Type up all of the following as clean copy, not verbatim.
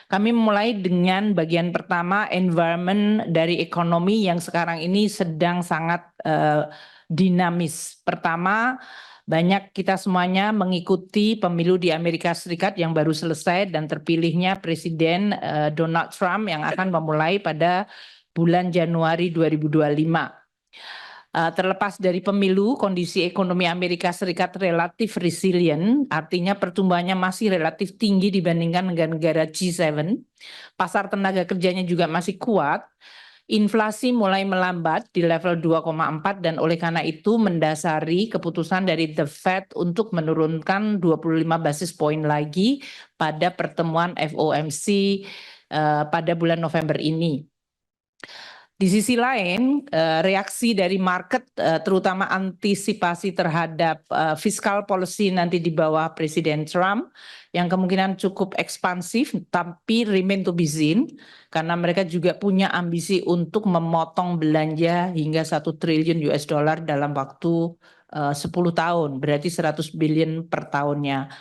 Kami mulai dengan bagian pertama, environment dari ekonomi yang sekarang ini sedang sangat dinamis. Pertama, banyak kita semuanya mengikuti pemilu di Amerika Serikat yang baru selesai dan terpilihnya Presiden Donald Trump yang akan memulai pada bulan Januari 2025. Terlepas dari pemilu, kondisi ekonomi Amerika Serikat relatif resilient, artinya pertumbuhannya masih relatif tinggi dibandingkan negara-negara G7. Pasar tenaga kerjanya juga masih kuat. Inflasi mulai melambat di level 2,4 dan oleh karena itu mendasari keputusan dari The Fed untuk menurunkan 25 basis poin lagi pada pertemuan FOMC pada bulan November ini. Di sisi lain, reaksi dari market, terutama antisipasi terhadap fiscal policy nanti di bawah Presiden Trump, yang kemungkinan cukup ekspansif, tapi remain to be seen, karena mereka juga punya ambisi untuk memotong belanja hingga 1 triliun US dollar dalam waktu 10 tahun, berarti 100 billion per tahunnya.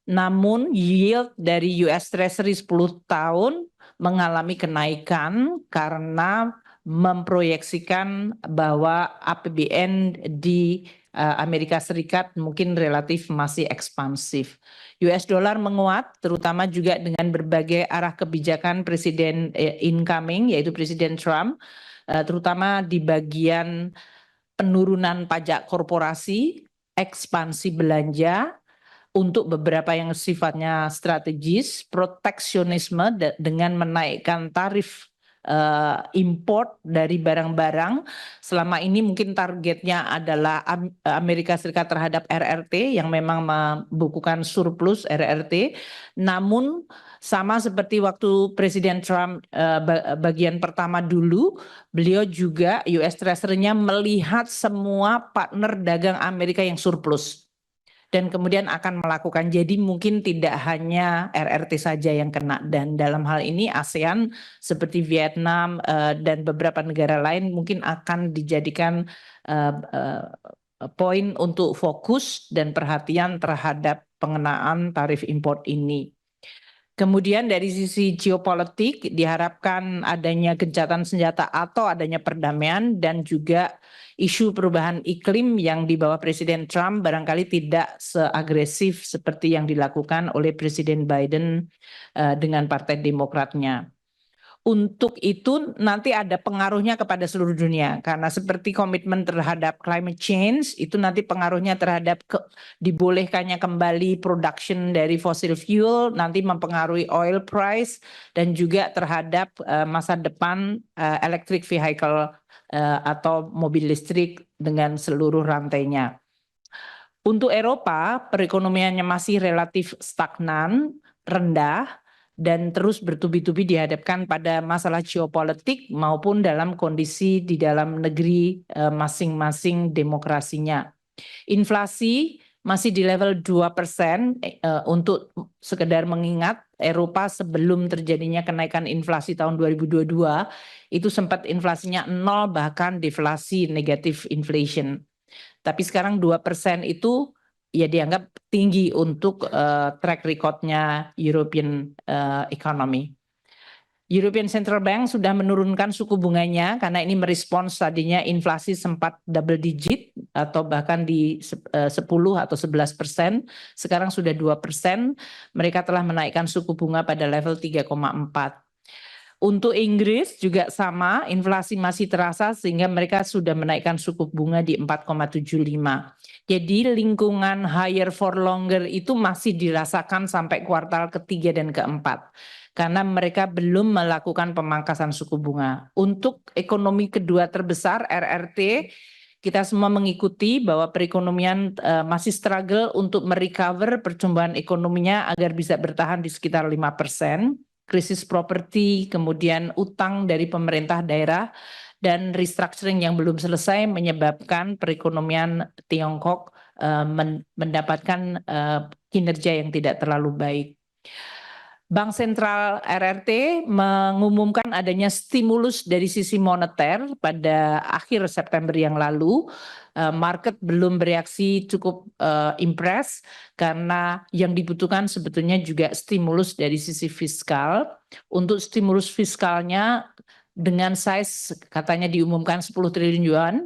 Namun yield dari US Treasury 10 tahun mengalami kenaikan karena memproyeksikan bahwa APBN di Amerika Serikat mungkin relatif masih ekspansif. US dollar menguat terutama juga dengan berbagai arah kebijakan Presiden incoming yaitu Presiden Trump, terutama di bagian penurunan pajak korporasi, ekspansi belanja, untuk beberapa yang sifatnya strategis, proteksionisme dengan menaikkan tarif import dari barang-barang. Selama ini mungkin targetnya adalah Amerika Serikat terhadap RRT yang memang membukukan surplus RRT. Namun sama seperti waktu Presiden Trump bagian pertama dulu, beliau juga US Treasury-nya melihat semua partner dagang Amerika yang surplus. Dan kemudian akan melakukan, jadi mungkin tidak hanya RRT saja yang kena, dan dalam hal ini ASEAN seperti Vietnam dan beberapa negara lain mungkin akan dijadikan poin untuk fokus dan perhatian terhadap pengenaan tarif import ini. Kemudian dari sisi geopolitik diharapkan adanya gencatan senjata atau adanya perdamaian dan juga isu perubahan iklim yang di bawah Presiden Trump barangkali tidak seagresif seperti yang dilakukan oleh Presiden Biden dengan Partai Demokratnya. Untuk itu nanti ada pengaruhnya kepada seluruh dunia karena seperti komitmen terhadap climate change itu nanti pengaruhnya terhadap dibolehkannya kembali production dari fossil fuel nanti mempengaruhi oil price dan juga terhadap masa depan electric vehicle atau mobil listrik dengan seluruh rantainya. Untuk Eropa, perekonomiannya masih relatif stagnan, rendah, dan terus bertubi-tubi dihadapkan pada masalah geopolitik maupun dalam kondisi di dalam negeri masing-masing demokrasinya. Inflasi masih di level 2%, untuk sekedar mengingat Eropa sebelum terjadinya kenaikan inflasi tahun 2022 itu sempat inflasinya 0 bahkan deflasi negatif inflation. Tapi sekarang 2% itu ya dianggap tinggi untuk track record-nya European economy. European Central Bank sudah menurunkan suku bunganya karena ini merespons tadinya inflasi sempat double digit atau bahkan di 10 atau 11%, sekarang sudah 2%. Mereka telah menaikkan suku bunga pada level 3,4. Untuk Inggris juga sama, inflasi masih terasa sehingga mereka sudah menaikkan suku bunga di 4,75. Jadi lingkungan higher for longer itu masih dirasakan sampai kuartal ketiga dan keempat. Karena mereka belum melakukan pemangkasan suku bunga. Untuk ekonomi kedua terbesar RRT, kita semua mengikuti bahwa perekonomian masih struggle untuk merecover pertumbuhan ekonominya agar bisa bertahan di sekitar 5%. Krisis properti, kemudian utang dari pemerintah daerah, dan restructuring yang belum selesai menyebabkan perekonomian Tiongkok mendapatkan kinerja yang tidak terlalu baik. Bank Sentral RRT mengumumkan adanya stimulus dari sisi moneter pada akhir September yang lalu. Market belum bereaksi cukup impress karena yang dibutuhkan sebetulnya juga stimulus dari sisi fiskal. Untuk stimulus fiskalnya dengan size katanya diumumkan 10 triliun yuan,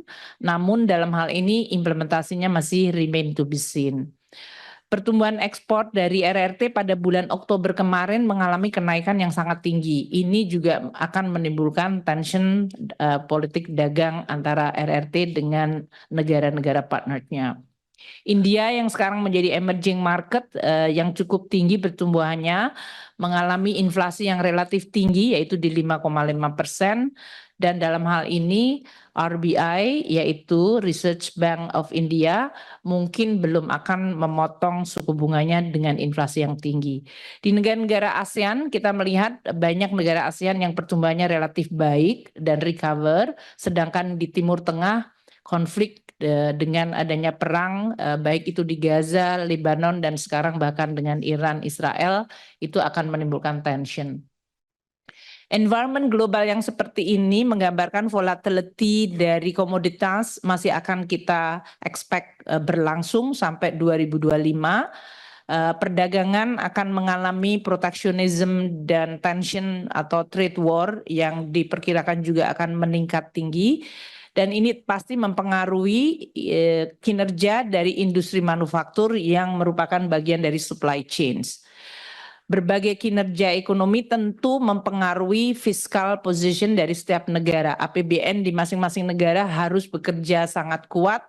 namun dalam hal ini implementasinya masih remain to be seen. Pertumbuhan ekspor dari RRT pada bulan Oktober kemarin mengalami kenaikan yang sangat tinggi. Ini juga akan menimbulkan tension politik dagang antara RRT dengan negara-negara partnernya. India yang sekarang menjadi emerging market yang cukup tinggi pertumbuhannya, mengalami inflasi yang relatif tinggi yaitu di 5,5%, dan dalam hal ini RBI yaitu Research Bank of India mungkin belum akan memotong suku bunganya dengan inflasi yang tinggi. Di negara-negara ASEAN kita melihat banyak negara ASEAN yang pertumbuhannya relatif baik dan recover, sedangkan di Timur Tengah konflik dengan adanya perang baik itu di Gaza, Lebanon, dan sekarang bahkan dengan Iran, Israel, itu akan menimbulkan tension. Environment global yang seperti ini menggambarkan volatility dari komoditas masih akan kita expect berlangsung sampai 2025. Perdagangan akan mengalami protectionism dan tension atau trade war yang diperkirakan juga akan meningkat tinggi. Dan ini pasti mempengaruhi kinerja dari industri manufaktur yang merupakan bagian dari supply chains. Berbagai kinerja ekonomi tentu mempengaruhi fiscal position dari setiap negara. APBN di masing-masing negara harus bekerja sangat kuat.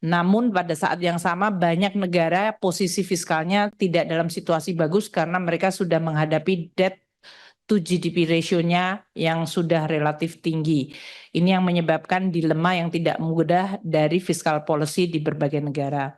Namun pada saat yang sama banyak negara posisi fiskalnya tidak dalam situasi bagus karena mereka sudah menghadapi debt to GDP ratio-nya yang sudah relatif tinggi. Ini yang menyebabkan dilema yang tidak mudah dari fiscal policy di berbagai negara.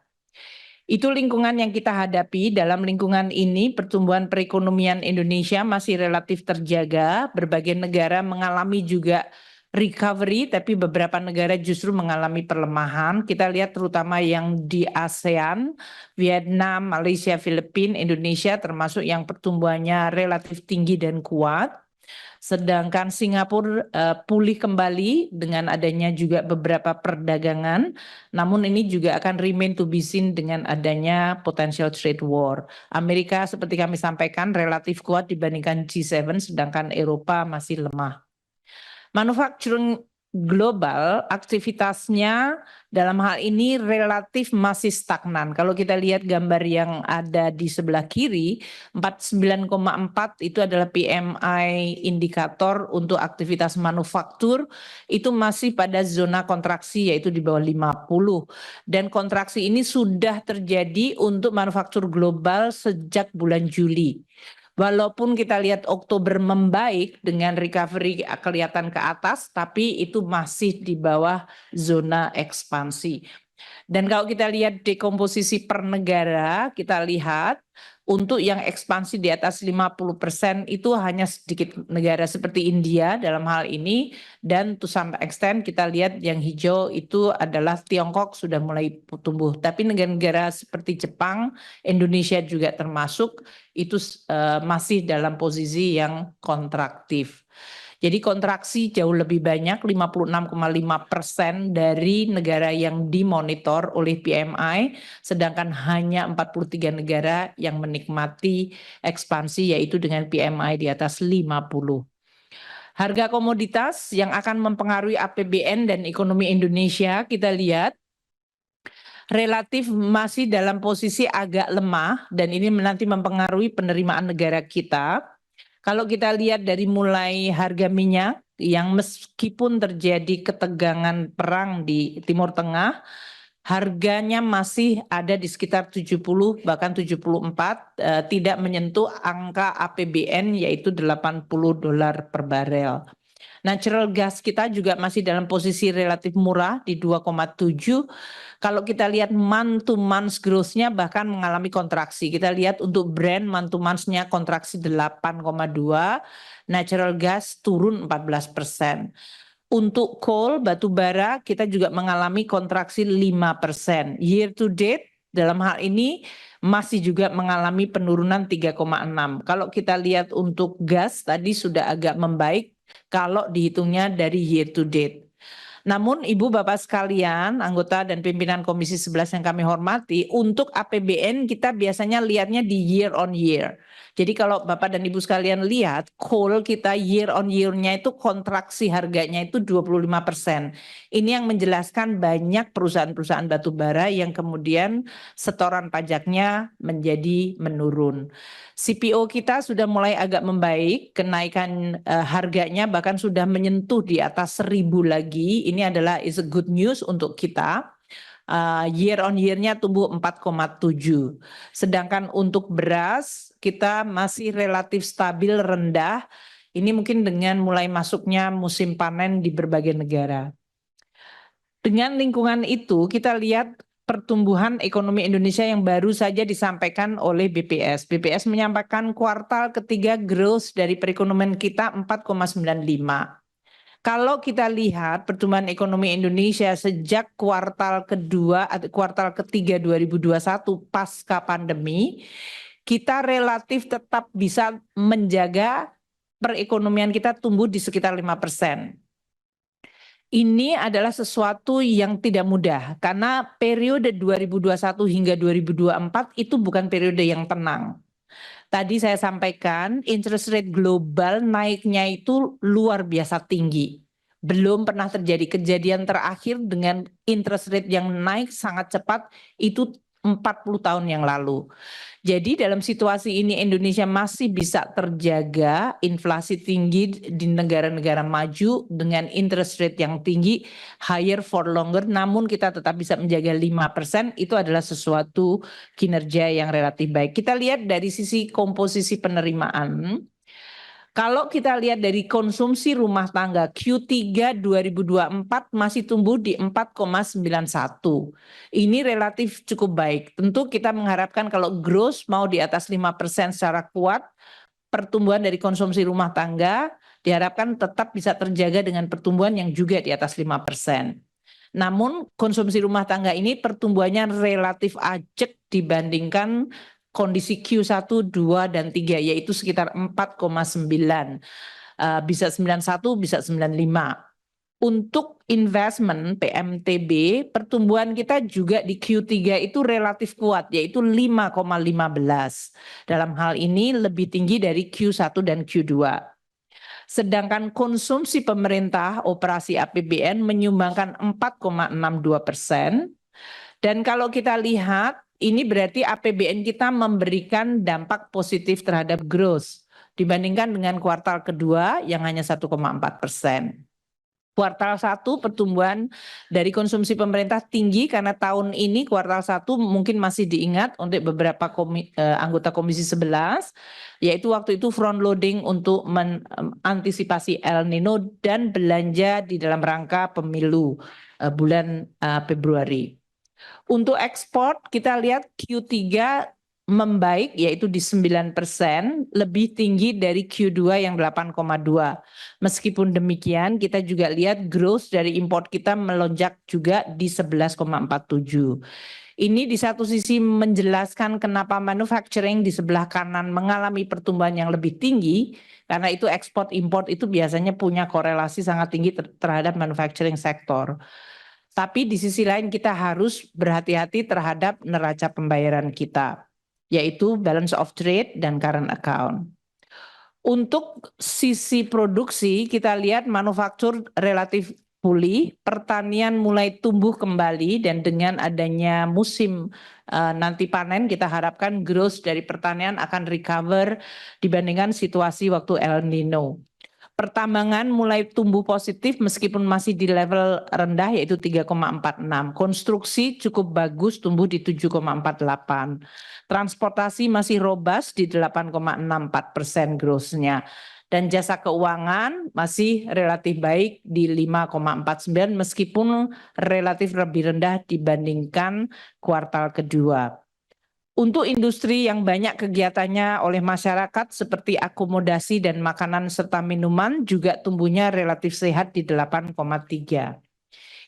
Itu lingkungan yang kita hadapi. Dalam lingkungan ini pertumbuhan perekonomian Indonesia masih relatif terjaga. Berbagai negara mengalami juga recovery, tapi beberapa negara justru mengalami perlemahan. Kita lihat terutama yang di ASEAN, Vietnam, Malaysia, Filipina, Indonesia termasuk yang pertumbuhannya relatif tinggi dan kuat. Sedangkan Singapura pulih kembali dengan adanya juga beberapa perdagangan, namun ini juga akan remain to be seen dengan adanya potential trade war. Amerika seperti kami sampaikan relatif kuat dibandingkan G7, sedangkan Eropa masih lemah. Manufacturing global aktivitasnya dalam hal ini relatif masih stagnan. Kalau kita lihat gambar yang ada di sebelah kiri, 49,4 itu adalah PMI indikator untuk aktivitas manufaktur, itu masih pada zona kontraksi yaitu di bawah 50. Dan kontraksi ini sudah terjadi untuk manufaktur global sejak bulan Juli. Walaupun kita lihat Oktober membaik dengan recovery kelihatan ke atas, tapi itu masih di bawah zona ekspansi. Dan kalau kita lihat dekomposisi per negara, kita lihat untuk yang ekspansi di atas 50% itu hanya sedikit negara seperti India dalam hal ini, dan to some extent kita lihat yang hijau itu adalah Tiongkok sudah mulai tumbuh. Tapi negara-negara seperti Jepang, Indonesia juga termasuk, itu masih dalam posisi yang kontraktif. Jadi kontraksi jauh lebih banyak, 56,5% dari negara yang dimonitor oleh PMI, sedangkan hanya 43 negara yang menikmati ekspansi yaitu dengan PMI di atas 50. Harga komoditas yang akan mempengaruhi APBN dan ekonomi Indonesia kita lihat relatif masih dalam posisi agak lemah dan ini nanti mempengaruhi penerimaan negara kita. Kalau kita lihat dari mulai harga minyak yang meskipun terjadi ketegangan perang di Timur Tengah, harganya masih ada di sekitar 70 bahkan 74, tidak menyentuh angka APBN yaitu $80 per barel. Natural gas kita juga masih dalam posisi relatif murah di 2,7. Kalau kita lihat month to month growth-nya bahkan mengalami kontraksi. Kita lihat untuk Brent month to month-nya kontraksi 8,2, natural gas turun 14%. Untuk coal, batu bara, kita juga mengalami kontraksi 5%. Year to date, dalam hal ini masih juga mengalami penurunan 3,6. Kalau kita lihat untuk gas tadi sudah agak membaik kalau dihitungnya dari year to date. Namun Ibu Bapak sekalian, anggota dan pimpinan Komisi 11 yang kami hormati, untuk APBN kita biasanya lihatnya di year on year. Jadi kalau Bapak dan Ibu sekalian lihat, coal kita year on year-nya itu kontraksi harganya itu 25%. Ini yang menjelaskan banyak perusahaan-perusahaan batu bara yang kemudian setoran pajaknya menjadi menurun. CPO kita sudah mulai agak membaik, kenaikan harganya bahkan sudah menyentuh di atas 1.000 lagi. Ini adalah is a good news untuk kita. Year on year-nya tumbuh 4,7. Sedangkan untuk beras kita masih relatif stabil rendah. Ini mungkin dengan mulai masuknya musim panen di berbagai negara. Dengan lingkungan itu kita lihat pertumbuhan ekonomi Indonesia yang baru saja disampaikan oleh BPS. BPS menyampaikan kuartal ketiga growth dari perekonomian kita 4,95. Kalau kita lihat pertumbuhan ekonomi Indonesia sejak kuartal ketiga 2021 pasca pandemi, kita relatif tetap bisa menjaga perekonomian kita tumbuh di sekitar 5%. Ini adalah sesuatu yang tidak mudah karena periode 2021 hingga 2024 itu bukan periode yang tenang. Tadi saya sampaikan interest rate global naiknya itu luar biasa tinggi. Belum pernah terjadi kejadian terakhir dengan interest rate yang naik sangat cepat itu 40 tahun yang lalu. Jadi dalam situasi ini Indonesia masih bisa terjaga inflasi tinggi di negara-negara maju dengan interest rate yang tinggi, higher for longer, namun kita tetap bisa menjaga 5%, itu adalah sesuatu kinerja yang relatif baik. Kita lihat dari sisi komposisi penerimaan. Kalau kita lihat dari konsumsi rumah tangga Q3 2024 masih tumbuh di 4,91. Ini relatif cukup baik. Tentu kita mengharapkan kalau growth mau di atas 5% secara kuat, pertumbuhan dari konsumsi rumah tangga diharapkan tetap bisa terjaga dengan pertumbuhan yang juga di atas 5%. Namun konsumsi rumah tangga ini pertumbuhannya relatif ajek dibandingkan kondisi Q1, 2, dan 3 yaitu sekitar 4,9. Bisa 91, bisa 95. Untuk investment PMTB, pertumbuhan kita juga di Q3 itu relatif kuat yaitu 5,15. Dalam hal ini lebih tinggi dari Q1 dan Q2. Sedangkan konsumsi pemerintah operasi APBN menyumbangkan 4,62%. Dan kalau kita lihat, ini berarti APBN kita memberikan dampak positif terhadap growth dibandingkan dengan kuartal kedua yang hanya 1,4%. Kuartal 1 pertumbuhan dari konsumsi pemerintah tinggi karena tahun ini kuartal 1 mungkin masih diingat untuk beberapa anggota Komisi 11, yaitu waktu itu front loading untuk mengantisipasi El Nino dan belanja di dalam rangka pemilu bulan Februari. Untuk ekspor kita lihat Q3 membaik yaitu di 9%, lebih tinggi dari Q2 yang 8,2. Meskipun demikian kita juga lihat growth dari import kita melonjak juga di 11,47. Ini di satu sisi menjelaskan kenapa manufacturing di sebelah kanan mengalami pertumbuhan yang lebih tinggi, karena itu ekspor import itu biasanya punya korelasi sangat tinggi terhadap manufacturing sektor. Tapi di sisi lain kita harus berhati-hati terhadap neraca pembayaran kita, yaitu balance of trade dan current account. Untuk sisi produksi kita lihat manufaktur relatif pulih, pertanian mulai tumbuh kembali dan dengan adanya musim nanti panen kita harapkan growth dari pertanian akan recover dibandingkan situasi waktu El Nino. Pertambangan mulai tumbuh positif meskipun masih di level rendah yaitu 3,46. Konstruksi cukup bagus tumbuh di 7,48. Transportasi masih robust di 8,64% growth-nya. Dan jasa keuangan masih relatif baik di 5,49 meskipun relatif lebih rendah dibandingkan kuartal kedua. Untuk industri yang banyak kegiatannya oleh masyarakat seperti akomodasi dan makanan serta minuman juga tumbuhnya relatif sehat di 8,3.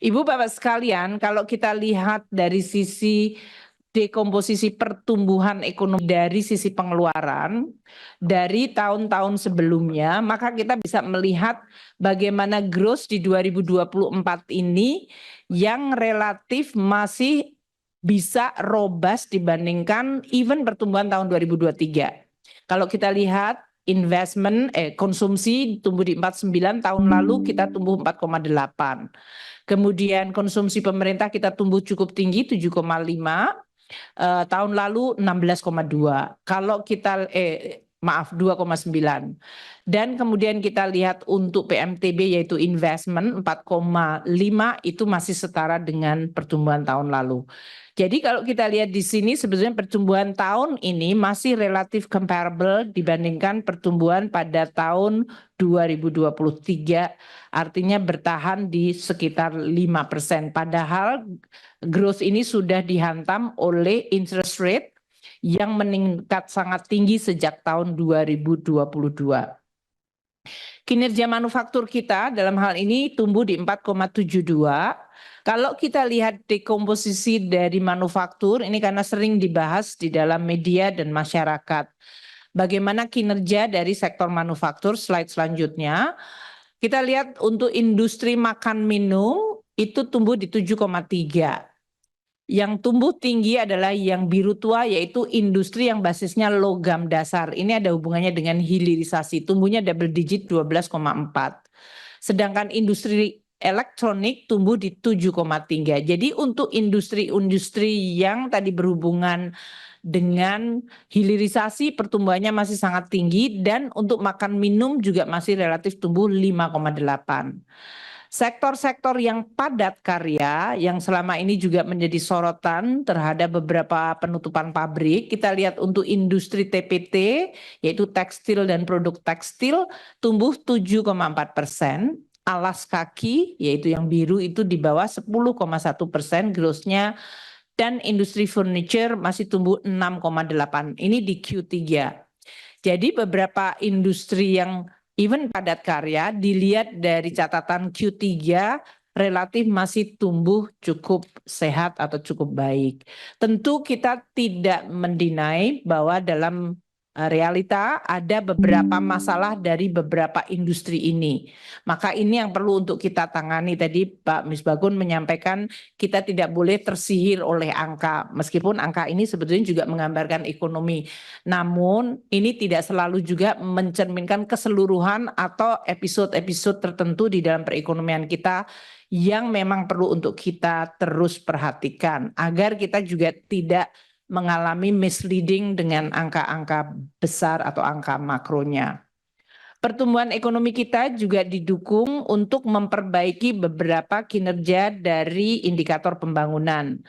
Ibu Bapak sekalian, kalau kita lihat dari sisi dekomposisi pertumbuhan ekonomi dari sisi pengeluaran dari tahun-tahun sebelumnya, maka kita bisa melihat bagaimana growth di 2024 ini yang relatif masih bisa robust dibandingkan even pertumbuhan tahun 2023. Kalau kita lihat konsumsi tumbuh di 49, tahun lalu kita tumbuh 4,8. Kemudian konsumsi pemerintah kita tumbuh cukup tinggi 7,5. Tahun lalu 16,2. Kalau kita 2,9. Dan kemudian kita lihat untuk PMTB yaitu investment 4,5 itu masih setara dengan pertumbuhan tahun lalu. Jadi kalau kita lihat di sini sebetulnya pertumbuhan tahun ini masih relatif comparable dibandingkan pertumbuhan pada tahun 2023, artinya bertahan di sekitar 5%. Padahal growth ini sudah dihantam oleh interest rate yang meningkat sangat tinggi sejak tahun 2022. Kinerja manufaktur kita dalam hal ini tumbuh di 4,72. Kalau kita lihat dekomposisi dari manufaktur, ini karena sering dibahas di dalam media dan masyarakat. Bagaimana kinerja dari sektor manufaktur, slide selanjutnya. Kita lihat untuk industri makan minum itu tumbuh di 7,3. Yang tumbuh tinggi adalah yang biru tua yaitu industri yang basisnya logam dasar. Ini ada hubungannya dengan hilirisasi, tumbuhnya double digit 12,4. Sedangkan industri elektronik tumbuh di 7,3. Jadi untuk industri-industri yang tadi berhubungan dengan hilirisasi pertumbuhannya masih sangat tinggi dan untuk makan minum juga masih relatif tumbuh 5,8. Sektor-sektor yang padat karya yang selama ini juga menjadi sorotan terhadap beberapa penutupan pabrik. Kita lihat untuk industri TPT yaitu tekstil dan produk tekstil tumbuh 7,4%. Alas kaki yaitu yang biru itu di bawah 10,1% growth-nya dan industri furniture masih tumbuh 6,8. Ini di Q3. Jadi beberapa industri yang even padat karya dilihat dari catatan Q3 relatif masih tumbuh cukup sehat atau cukup baik. Tentu kita tidak mendinai bahwa dalam realita ada beberapa masalah dari beberapa industri ini. Maka ini yang perlu untuk kita tangani. Tadi Pak Misbakun menyampaikan kita tidak boleh tersihir oleh angka. Meskipun angka ini sebetulnya juga menggambarkan ekonomi. Namun ini tidak selalu juga mencerminkan keseluruhan atau episode-episode tertentu di dalam perekonomian kita yang memang perlu untuk kita terus perhatikan. Agar kita juga tidak mengalami misleading dengan angka-angka besar atau angka makronya. Pertumbuhan ekonomi kita juga didukung untuk memperbaiki beberapa kinerja dari indikator pembangunan.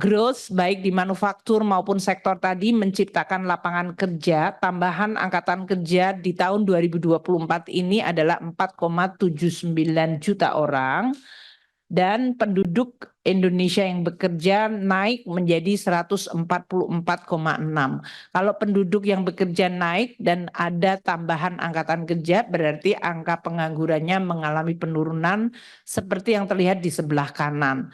Growth baik di manufaktur maupun sektor tadi menciptakan lapangan kerja, tambahan angkatan kerja di tahun 2024 ini adalah 4,79 juta orang. Dan penduduk Indonesia yang bekerja naik menjadi 144,6. Kalau penduduk yang bekerja naik dan ada tambahan angkatan kerja berarti angka penganggurannya mengalami penurunan seperti yang terlihat di sebelah kanan.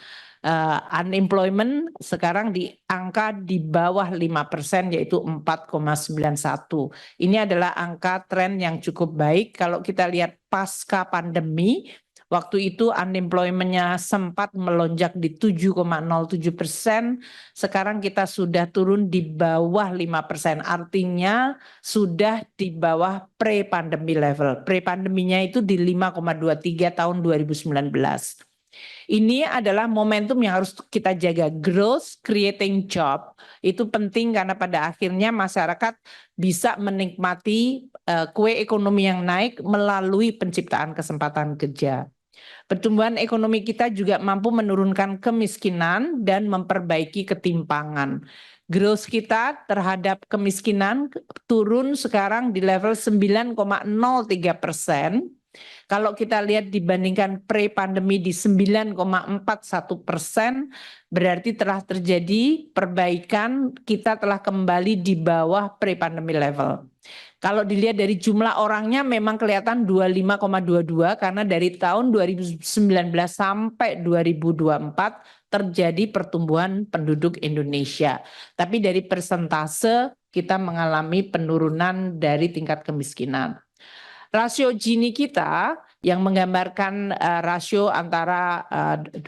Unemployment sekarang di angka di bawah 5% yaitu 4,91. Ini adalah angka tren yang cukup baik. Kalau kita lihat pasca pandemi, waktu itu unemployment-nya sempat melonjak di 7,07%, sekarang kita sudah turun di bawah 5%, artinya sudah di bawah pre-pandemi level. Pre-pandeminya itu di 5,23 tahun 2019. Ini adalah momentum yang harus kita jaga, growth creating job. Itu penting karena pada akhirnya masyarakat bisa menikmati kue ekonomi yang naik melalui penciptaan kesempatan kerja. Pertumbuhan ekonomi kita juga mampu menurunkan kemiskinan dan memperbaiki ketimpangan. Growth kita terhadap kemiskinan turun sekarang di level 9,03%. Kalau kita lihat dibandingkan pre-pandemi di 9,41%, berarti telah terjadi perbaikan, kita telah kembali di bawah pre-pandemi level. Kalau dilihat dari jumlah orangnya memang kelihatan 25,22 karena dari tahun 2019 sampai 2024 terjadi pertumbuhan penduduk Indonesia. Tapi dari persentase kita mengalami penurunan dari tingkat kemiskinan. Rasio Gini kita yang menggambarkan rasio antara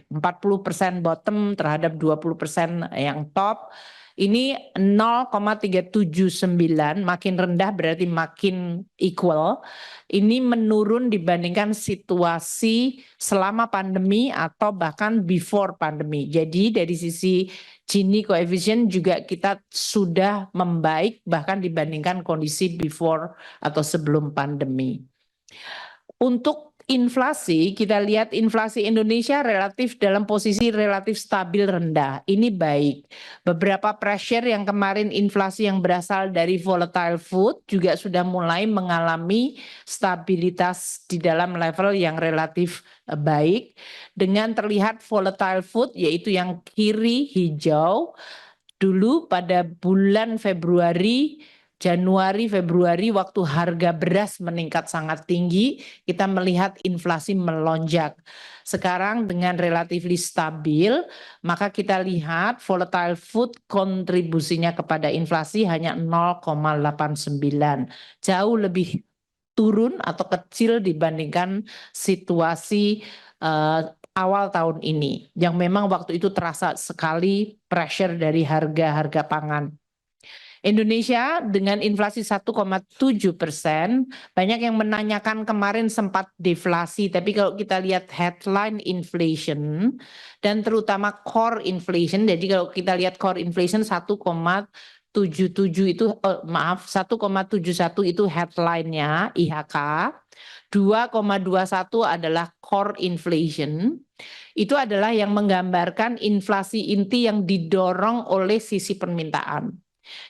40% bottom terhadap 20% yang top, ini 0,379, makin rendah berarti makin equal. Ini menurun dibandingkan situasi selama pandemi atau bahkan before pandemi. Jadi dari sisi Gini coefficient juga kita sudah membaik bahkan dibandingkan kondisi before atau sebelum pandemi. Untuk inflasi, kita lihat inflasi Indonesia relatif dalam posisi relatif stabil rendah. Ini baik. Beberapa pressure yang kemarin inflasi yang berasal dari volatile food juga sudah mulai mengalami stabilitas di dalam level yang relatif baik. Dengan terlihat volatile food yaitu yang kiri hijau, dulu pada bulan Februari, Januari, Februari waktu harga beras meningkat sangat tinggi, kita melihat inflasi melonjak. Sekarang dengan relatively stabil, maka kita lihat volatile food kontribusinya kepada inflasi hanya 0,89. Jauh lebih turun atau kecil dibandingkan situasi awal tahun ini, yang memang waktu itu terasa sekali pressure dari harga-harga pangan. Indonesia dengan inflasi 1,7%, banyak yang menanyakan kemarin sempat deflasi, tapi kalau kita lihat headline inflation dan terutama core inflation, jadi kalau kita lihat core inflation 1,77 itu, 1,71 itu headline-nya IHK, 2,21 adalah core inflation, itu adalah yang menggambarkan inflasi inti yang didorong oleh sisi permintaan.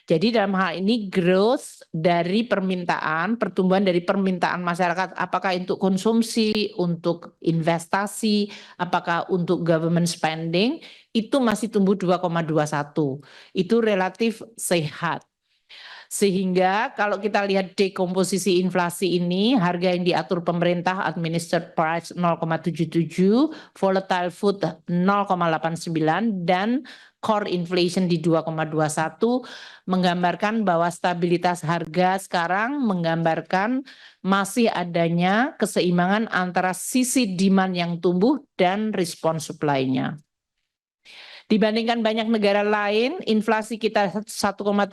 Jadi dalam hal ini growth dari permintaan, pertumbuhan dari permintaan masyarakat, apakah untuk konsumsi, untuk investasi, apakah untuk government spending, itu masih tumbuh 2,21. Itu relatif sehat. Sehingga kalau kita lihat dekomposisi inflasi ini, harga yang diatur pemerintah administered price 0,77, volatile food 0,89 dan core inflation di 2,21 menggambarkan bahwa stabilitas harga sekarang menggambarkan masih adanya keseimbangan antara sisi demand yang tumbuh dan respon supply-nya. Dibandingkan banyak negara lain, inflasi kita 1,7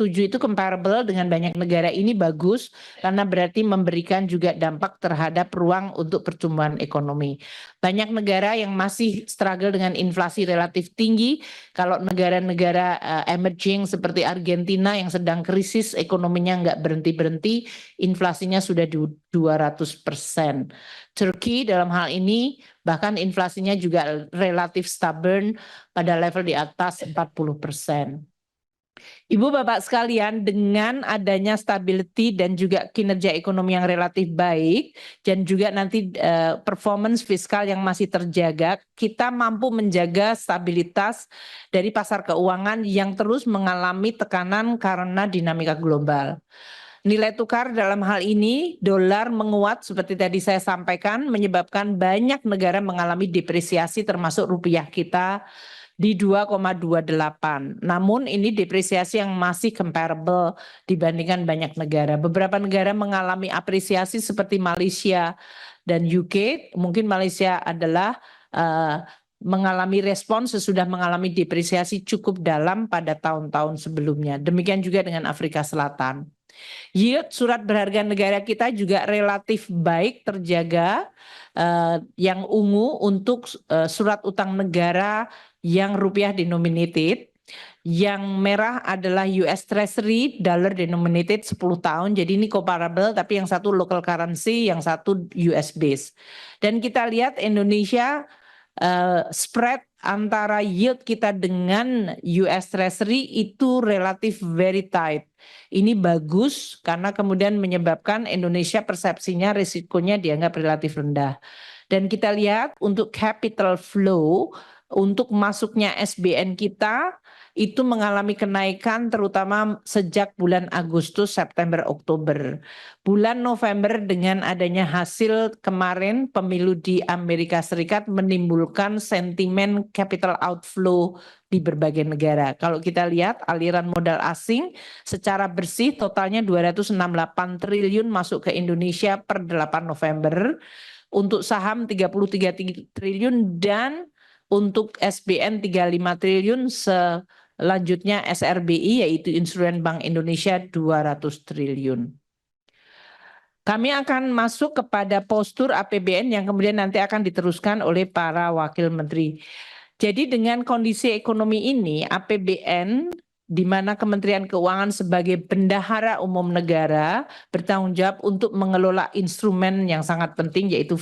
itu comparable dengan banyak negara, ini bagus karena berarti memberikan juga dampak terhadap ruang untuk pertumbuhan ekonomi. Banyak negara yang masih struggle dengan inflasi relatif tinggi, kalau negara-negara emerging seperti Argentina yang sedang krisis ekonominya nggak berhenti-berhenti, inflasinya sudah 200%. Turki dalam hal ini bahkan inflasinya juga relatif stubborn pada level di atas 40%. Ibu Bapak sekalian, dengan adanya stability dan juga kinerja ekonomi yang relatif baik dan juga nanti performance fiskal yang masih terjaga, kita mampu menjaga stabilitas dari pasar keuangan yang terus mengalami tekanan karena dinamika global. Nilai tukar dalam hal ini dolar menguat seperti tadi saya sampaikan, menyebabkan banyak negara mengalami depresiasi termasuk rupiah kita di 2,28. Namun ini depresiasi yang masih comparable dibandingkan banyak negara. Beberapa negara mengalami apresiasi seperti Malaysia dan UK. Mungkin Malaysia adalah mengalami respon sesudah mengalami depresiasi cukup dalam pada tahun-tahun sebelumnya. Demikian juga dengan Afrika Selatan. Yield surat berharga negara kita juga relatif baik terjaga, yang ungu untuk surat utang negara yang rupiah denominated, yang merah adalah US Treasury dollar denominated 10 tahun, jadi ini comparable tapi yang satu local currency, yang satu US base. Dan kita lihat Indonesia spread antara yield kita dengan US Treasury itu relatif very tight. Ini bagus karena kemudian menyebabkan Indonesia persepsinya risikonya dianggap relatif rendah. Dan kita lihat untuk capital flow, untuk masuknya SBN kita itu mengalami kenaikan terutama sejak bulan Agustus, September, Oktober. Bulan November dengan adanya hasil kemarin pemilu di Amerika Serikat menimbulkan sentimen capital outflow di berbagai negara. Kalau kita lihat aliran modal asing secara bersih totalnya 268 triliun masuk ke Indonesia per 8 November. Untuk saham 33 triliun dan untuk SBN 35 triliun, selanjutnya SRBI yaitu Instrumen Bank Indonesia 200 triliun. Kami akan masuk kepada postur APBN yang kemudian nanti akan diteruskan oleh para wakil menteri. Jadi dengan kondisi ekonomi ini APBN di mana Kementerian Keuangan sebagai bendahara umum negara bertanggung jawab untuk mengelola instrumen yang sangat penting yaitu